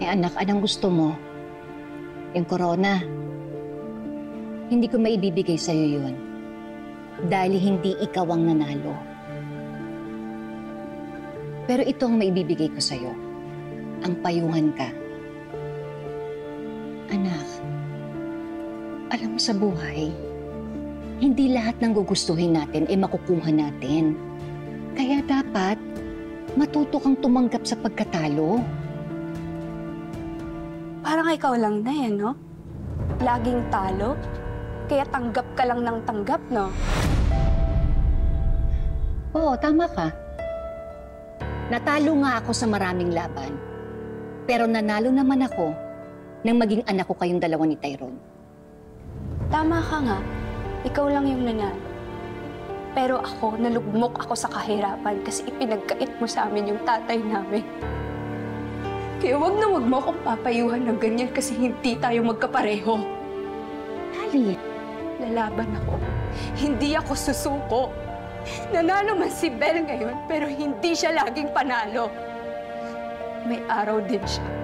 Eh anak, anong gusto mo? Yung corona. Hindi ko maibibigay sa'yo yun. Dahil hindi ikaw ang nanalo. Pero ito ang maibibigay ko sa'yo. Ang payungan ka. Anak, alam mo sa buhay, hindi lahat ng gugustuhin natin ay makukuha natin. Kaya dapat, matuto kang tumanggap sa pagkatalo. Parang ikaw lang na no? Laging talo? Kaya tanggap ka lang ng tanggap, no? Oo, tama ka. Natalo nga ako sa maraming laban. Pero nanalo naman ako nang maging anak ko kayong dalawa ni Tyrone. Tama ka nga. Ikaw lang yung nanalo. Pero ako, nalugmok ako sa kahirapan kasi ipinagkait mo sa amin yung tatay namin. Kaya wag mo akong papayuhan ng ganyan kasi hindi tayo magkapareho. Dali. Lalaban ako. Hindi ako susuko. Nanalo man si Belle ngayon, pero hindi siya laging panalo. May araw din siya